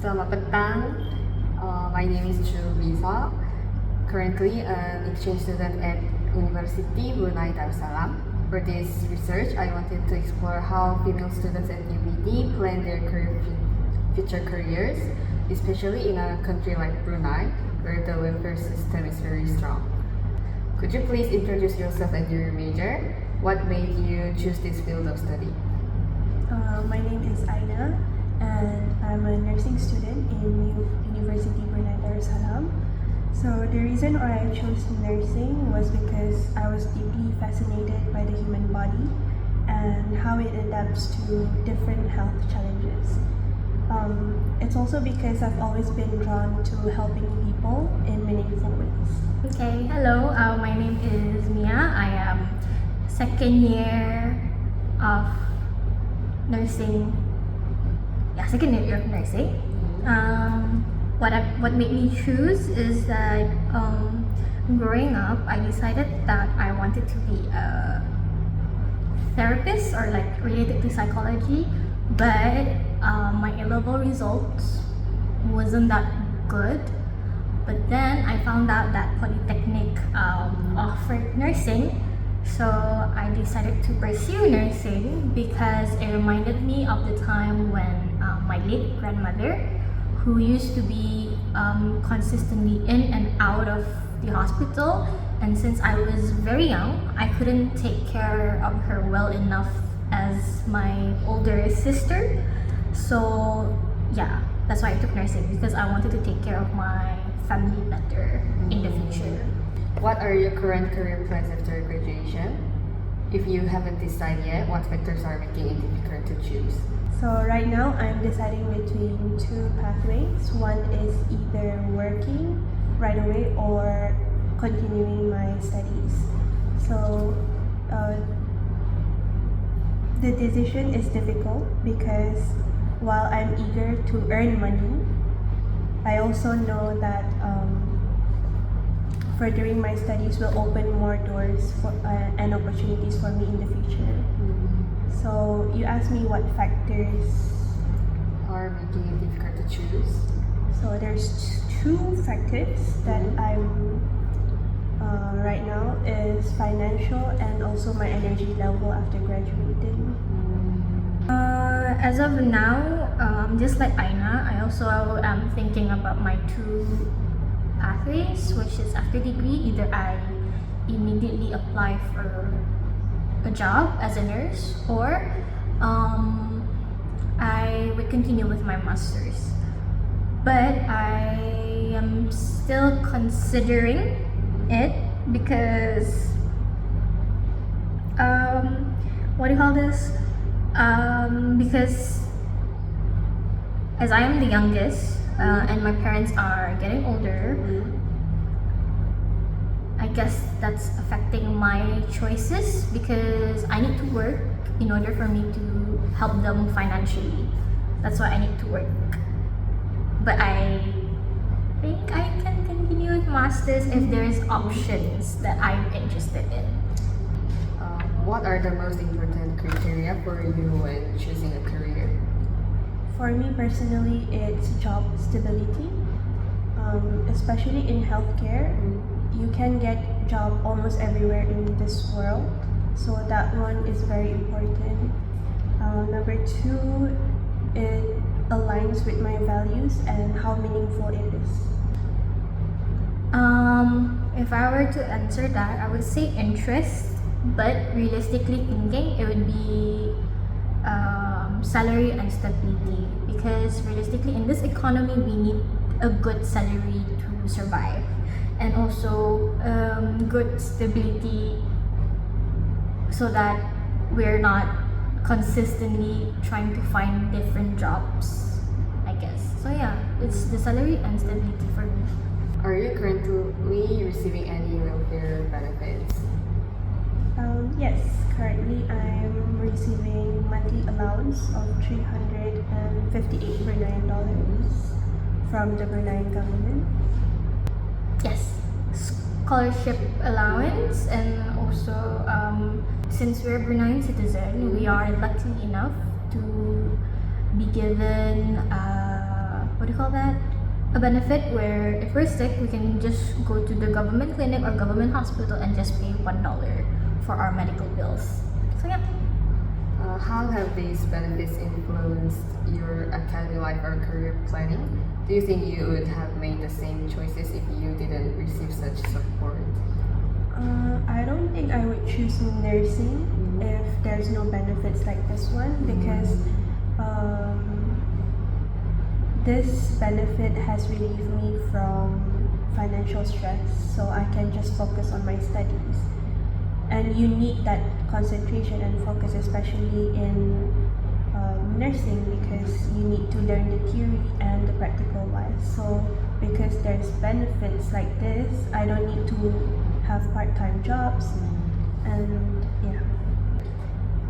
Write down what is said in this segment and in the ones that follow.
Selamat petang. My name is Lisa. Currently an exchange student at University Brunei Darussalam. For this research, I wanted to explore how female students at UBD plan their future careers, especially in a country like Brunei, where the welfare system is very strong. Could you please introduce yourself and your major? What made you choose this field of study? My name is Aina, and I'm a nursing student in University Brunei Darussalam. So the reason why I chose nursing was because I was deeply fascinated by the human body and how it adapts to different health challenges. It's also because I've always been drawn to helping people in meaningful ways. Okay, hello, my name is Mia. I am second year of nursing. Second year of nursing. What made me choose is that growing up, I decided that I wanted to be a therapist or like related to psychology, but my A-level results wasn't that good. But then I found out that Polytechnic offered nursing, so I decided to pursue nursing because it reminded me of the time when my late grandmother, who used to be consistently in and out of the hospital, and since I was very young, I couldn't take care of her well enough as my older sister. So yeah, that's why I took nursing, because I wanted to take care of my family better in the future. What are your current career plans after graduation? If you haven't decided yet, what factors are making it difficult to choose? So right now I'm deciding between two pathways. One is either working right away or continuing my studies. So the decision is difficult because while I'm eager to earn money, I also know that furthering my studies will open more doors for, and opportunities for me in the future. So you asked me what factors are making it difficult to choose. So there's two factors that I'm right now is financial and also my energy level after graduating. As of now, just like Aina, I also am thinking about my two pathways, which is after degree, either I immediately apply for a job as a nurse, or I would continue with my master's. But I am still considering it because what do you call this? Because as I am the youngest and my parents are getting older, I guess that's affecting my choices because I need to work in order for me to help them financially. That's why I need to work. But I think I can continue with masters if there's options that I'm interested in. What are the most important criteria for you when choosing a career? For me personally, it's job stability, especially in healthcare. You can get job almost everywhere in this world, so that one is very important. Number two, it aligns with my values and how meaningful it is. If I were to answer that, I would say interest, but realistically thinking, it would be salary and stability, because realistically in this economy we need a good salary to survive, and also good stability so that we're not consistently trying to find different jobs, I guess. So yeah, it's the salary and stability for me. Are you currently receiving any welfare benefits? Yes, currently I'm receiving monthly allowance of 358 Brunei dollars from the Brunei government. Yes, scholarship allowance, and also since we're Bruneian citizen, we are lucky enough to be given call that? A benefit where if we're sick, we can just go to the government clinic or government hospital and just pay $1 for our medical bills. So yeah. How have these benefits influenced your academic life or career planning? Do you think you would have made the same choices if you didn't receive such support? I don't think I would choose nursing if there's no benefits like this one because this benefit has relieved me from financial stress, so I can just focus on my studies. And you need that concentration and focus, especially in nursing, because you need to learn the theory and the practical wise. So because there's benefits like this, I don't need to have part-time jobs, and yeah.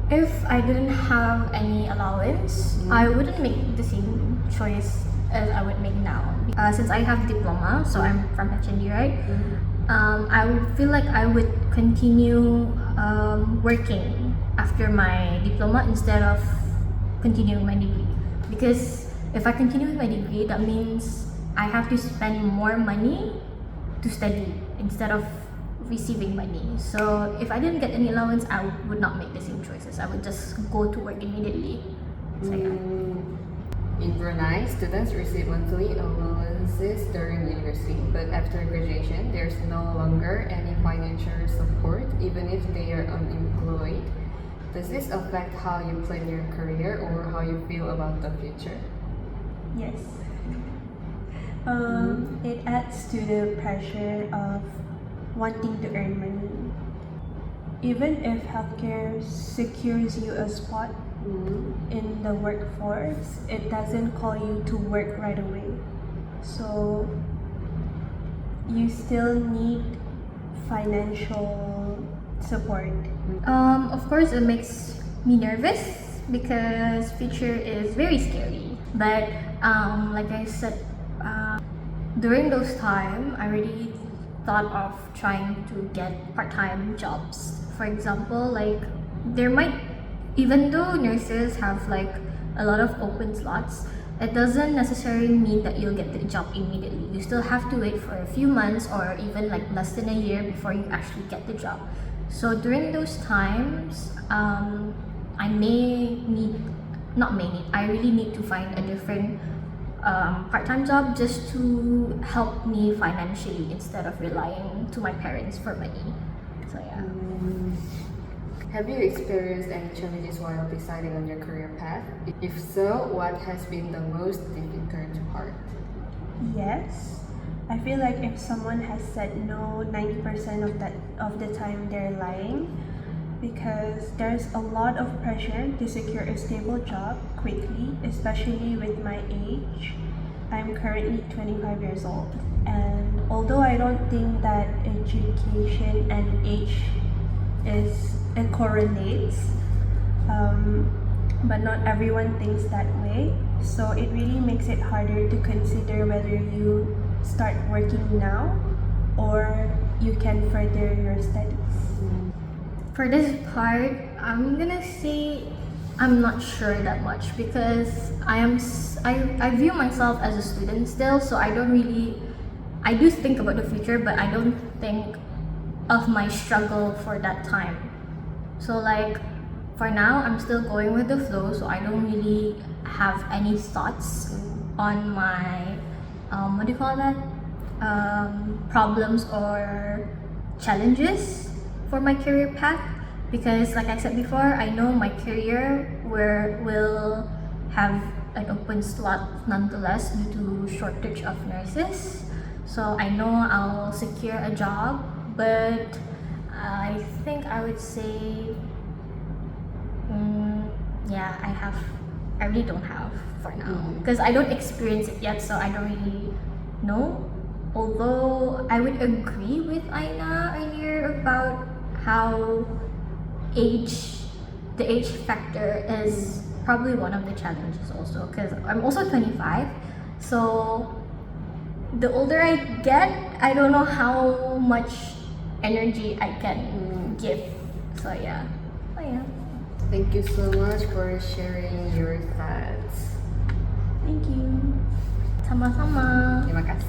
If I didn't have any allowance, I wouldn't make the same choice as I would make now. Since I have diploma, so I'm from HND, right? I would feel like I would continue working after my diploma instead of continuing my degree. Because if I continue with my degree, that means I have to spend more money to study instead of receiving money. So if I didn't get any allowance, I would not make the same choices. I would just go to work immediately. So yeah. In Brunei, students receive monthly allowances during university, but after graduation, there's no longer any financial support, even if they are unemployed. Does this affect how you plan your career or how you feel about the future? Yes. It adds to the pressure of wanting to earn money. Even if healthcare secures you a spot in the workforce, it doesn't call you to work right away. So you still need financial support. Of course, it makes me nervous because future is very scary. But like I said, during those time, I really thought of trying to get part-time jobs. For example, like there might, even though nurses have like a lot of open slots, it doesn't necessarily mean that you'll get the job immediately. You still have to wait for a few months or even like less than a year before you actually get the job. So during those times, I really need to find a different part-time job just to help me financially instead of relying to my parents for money. So yeah. Have you experienced any challenges while deciding on your career path? If so, what has been the most difficult part? Yes. I feel like if someone has said no 90% of the time, they're lying, because there's a lot of pressure to secure a stable job quickly, especially with my age. I'm currently 25 years old, and although I don't think that education and age it correlates, but not everyone thinks that way. So it really makes it harder to consider whether you start working now or you can further your studies. For this part, I'm gonna say I'm not sure that much because I view myself as a student still, so I do think about the future, but I don't think of my struggle for that time. So like for now, I'm still going with the flow, so I don't really have any thoughts on my problems or challenges for my career path, because like I said before, I know my career will have an open slot nonetheless due to shortage of nurses. So I know I'll secure a job, but I think I would say I really don't have for now because I don't experience it yet, so I don't really know. Although I would agree with Aina earlier about how the age factor is probably one of the challenges also, because I'm also 25, so the older I get, I don't know how much energy I can give. So yeah. Thank you so much for sharing your thoughts. Thank you. Sama-sama. Terima kasih.